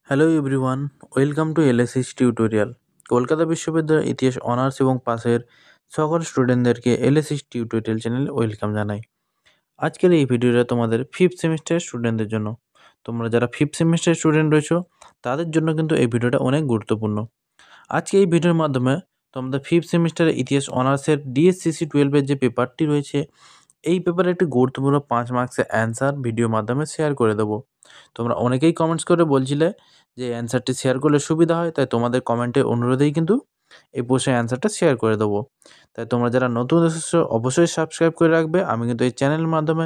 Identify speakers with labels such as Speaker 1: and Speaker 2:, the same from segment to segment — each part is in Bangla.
Speaker 1: Hello everyone, welcome to LSS tutorial. Kolkata বিশ্ববিদ্যালয়ের ইতিহাস অনার্স এবং পাসের সকল স্টুডেন্টদেরকে এলএসএস টিউটোরিয়াল চ্যানেলে ওয়েলকাম জানাই। আজকের এই ভিডিওটা তোমাদের ফিফথ সেমিস্টারের স্টুডেন্টদের জন্য। তোমরা যারা ফিফথ সেমিস্টারের স্টুডেন্ট রয়েছো তাদের জন্য কিন্তু এই ভিডিওটা অনেক গুরুত্বপূর্ণ। আজকে এই ভিডিওর মাধ্যমে তোমাদের ফিফথ সেমিস্টারের ইতিহাস অনার্সের ডিএসসিসি 12-এর যে পেপারটি রয়েছে, এই পেপারে একটি গুরুত্বপূর্ণ 5 মার্কসের অ্যান্সার ভিডিওর মাধ্যমে শেয়ার করে দেবো। তোমরা অনেকেই কমেন্টস করে বলছিলে যে অ্যান্সারটি শেয়ার করলে সুবিধা হয়, তাই তোমাদের কমেন্টের অনুরোধেই কিন্তু এই প্রশ্নের অ্যান্সারটা শেয়ার করে দেবো। তাই তোমরা যারা নতুন এসেছো অবশ্যই সাবস্ক্রাইব করে রাখবে। আমি কিন্তু এই চ্যানেলের মাধ্যমে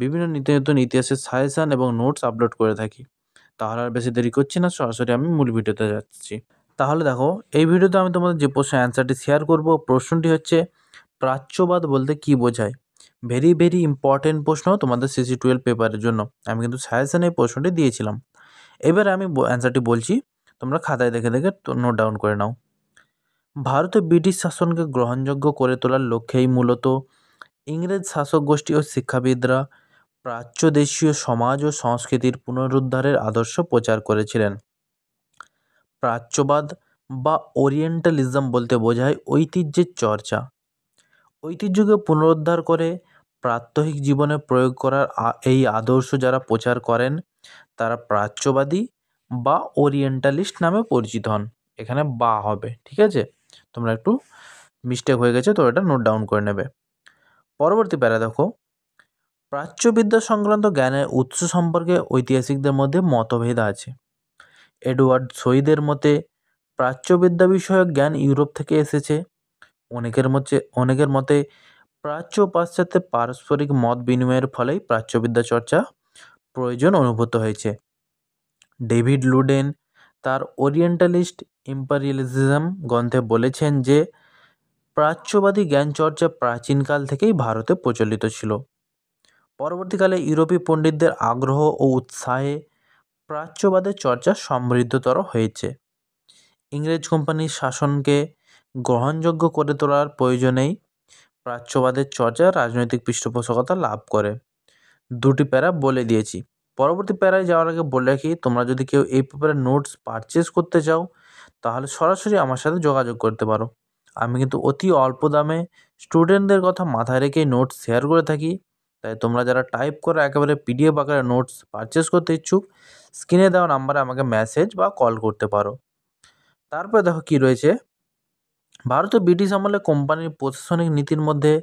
Speaker 1: বিভিন্ন নিত্য নতুন ইতিহাসের সাজেশান এবং নোটস আপলোড করে থাকি। তাহলে আর বেশি দেরি করছি না, সরাসরি আমি মূল ভিডিওতে যাচ্ছি। তাহলে দেখো, এই ভিডিওতে আমি তোমাদের যে প্রশ্নের অ্যান্সারটি শেয়ার করব, প্রশ্নটি হচ্ছে প্রাচ্যবাদ বলতে কী বোঝায়। ভেরি ভেরি ইম্পর্টেন্ট প্রশ্ন তোমাদের সিসি 12 পেপারের জন্য। আমি কিন্তু সাজেশানে এই প্রশ্নটি দিয়েছিলাম। এবারে আমি অ্যান্সারটি বলছি, তোমরা খাতায় দেখে দেখে নোট ডাউন করে নাও। ভারতে ব্রিটিশ শাসনকে গ্রহণযোগ্য করে তোলার লক্ষ্যেই মূলত ইংরেজ শাসক গোষ্ঠী ও শিক্ষাবিদরা প্রাচ্য দেশীয় সমাজ ও সংস্কৃতির পুনরুদ্ধারের আদর্শ প্রচার করেছিলেন। প্রাচ্যবাদ বা ওরিয়েন্টালিজম বলতে বোঝায় ঐতিহ্যের চর্চা। ঐতিহ্যকে পুনরুদ্ধার করে প্রাত্যহিক জীবনে প্রয়োগ করার এই আদর্শ যারা প্রচার করেন তারা প্রাচ্যবাদী বা ওরিয়েন্টালিস্ট নামে পরিচিত হন। এখানে বা হবে, ঠিক আছে? তোমরা একটু মিস্টেক হয়ে গেছে, তো এটা নোট ডাউন করে নেবে। পরবর্তী প্যারা দেখো, প্রাচ্যবিদ্যা সংক্রান্ত জ্ঞানের উৎস সম্পর্কে ঐতিহাসিকদের মধ্যে মতভেদ আছে। এডওয়ার্ড সইদের মতে প্রাচ্যবিদ্যা বিষয়ক জ্ঞান ইউরোপ থেকে এসেছে। অনেকের মতে প্রাচ্য ও পাশ্চাত্যের পারস্পরিক মত বিনিময়ের ফলেই প্রাচ্যবিদ্যা চর্চা প্রয়োজন অনুভূত হয়েছে। ডেভিড লুডেন তার ওরিয়েন্টালিস্ট ইম্পেরিয়ালিজম গ্রন্থে বলেছেন যে প্রাচ্যবাদী জ্ঞানচর্চা প্রাচীনকাল থেকেই ভারতে প্রচলিত ছিল। পরবর্তীকালে ইউরোপীয় পণ্ডিতদের আগ্রহ ও উৎসাহে প্রাচ্যবাদের চর্চা সমৃদ্ধতর হয়েছে। ইংরেজ কোম্পানির শাসনকে গ্রহণযোগ্য করে তোলার প্রয়োজনেই প্রাচ্যবাদের চর্চা রাজনৈতিক পৃষ্ঠপোষকতা লাভ করে। দুটি প্যারা বলে দিয়েছি। পরবর্তী প্যারায় যাওয়ার আগে বলে রাখি, তোমরা যদি কেউ এই পেপারের নোটস পারচেস করতে চাও তাহলে সরাসরি আমার সাথে যোগাযোগ করতে পারো। আমি কিন্তু অতি অল্প দামে স্টুডেন্টদের কথা মাথায় রেখেই নোটস শেয়ার করে থাকি। তাই তোমরা যারা টাইপ করে একেবারে পিডিএফ আকারে নোটস পারচেস করতে ইচ্ছুক, স্ক্রিনে দেওয়া নাম্বারে আমাকে মেসেজ বা কল করতে পারো। তারপরে দেখো কি রয়েছে, ভারতে ব্রিটিশ আমলে কোম্পানির প্রশাসনিক নীতির মধ্যে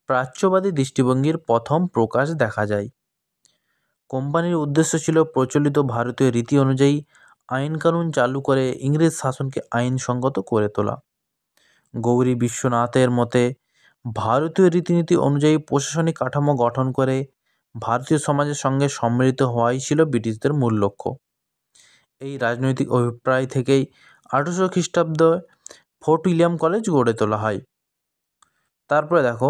Speaker 1: প্রাচ্যবাদী দৃষ্টিভঙ্গির প্রথম প্রকাশ দেখা যায়। কোম্পানির উদ্দেশ্য ছিল প্রচলিত ভারতীয় রীতি অনুযায়ী আইনকানুন চালু করে ইংরেজ শাসনকে আইনসঙ্গত করে তোলা। গৌরী বিশ্বনাথের মতে ভারতীয় রীতিনীতি অনুযায়ী প্রশাসনিক কাঠামো গঠন করে ভারতীয় সমাজের সঙ্গে সম্মিলিত হওয়াই ছিল ব্রিটিশদের মূল লক্ষ্য। এই রাজনৈতিক অভিপ্রায় থেকেই 1800 খ্রিস্টাব্দে ফোর্ট উইলিয়াম কলেজ গড়ে তোলা হয়। তারপরে দেখো,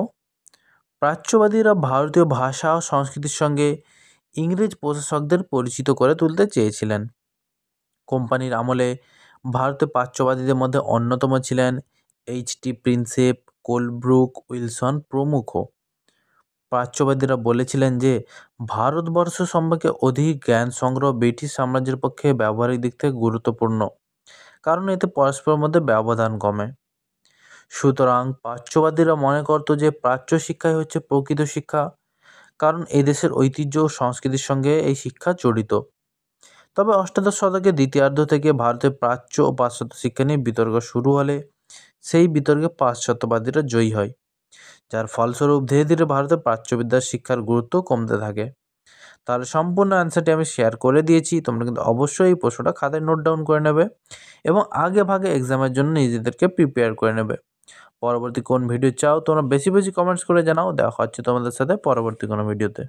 Speaker 1: প্রাচ্যবাদীরা ভারতীয় ভাষা ও সংস্কৃতির সঙ্গে ইংরেজ প্রশাসকদের পরিচিত করে তুলতে চেয়েছিলেন। কোম্পানির আমলে ভারতে প্রাচ্যবাদীদের মধ্যে অন্যতম ছিলেন এইচ.টি. প্রিন্সেপ, কোলব্রুক, উইলসন প্রমুখ। প্রাচ্যবাদীরা বলেছিলেন যে ভারতবর্ষ সম্পর্কে অধিক জ্ঞান সংগ্রহ ব্রিটিশ সাম্রাজ্যের পক্ষে ব্যবহারিক দিক থেকে গুরুত্বপূর্ণ, কারণ এতে পরস্পরের মধ্যে ব্যবধান কমে। সুতরাং প্রাচ্যবাদীরা মনে করত যে প্রাচ্য শিক্ষাই হচ্ছে প্রকৃত শিক্ষা, কারণ এই দেশের ঐতিহ্য ও সংস্কৃতির সঙ্গে এই শিক্ষা জড়িত। তবে অষ্টাদশ শতকের দ্বিতীয়ার্ধ থেকে ভারতের প্রাচ্য ও পাশ্চাত্য শিক্ষা নিয়ে বিতর্ক শুরু হলে সেই বিতর্কে পাশ্চাত্যবাদীরা জয়ী হয়, যার ফলস্বরূপ ধীরে ধীরে ভারতে প্রাচ্যবিদ্যার শিক্ষার গুরুত্ব কমতে থাকে। তাহলে সম্পূর্ণ অ্যান্সারটি আমি শেয়ার করে দিয়েছি। তোমরা কিন্তু অবশ্যই এই প্রশ্নটা খাতায় নোট ডাউন করে নেবে এবং আগে ভাগে এক্সামের জন্য নিজেদেরকে প্রিপেয়ার করে নেবে। পরবর্তী কোন ভিডিও চাও তোমরা বেশি বেশি কমেন্টস করে জানাও। দেখা হচ্ছে তোমাদের সাথে পরবর্তী কোনো ভিডিওতে।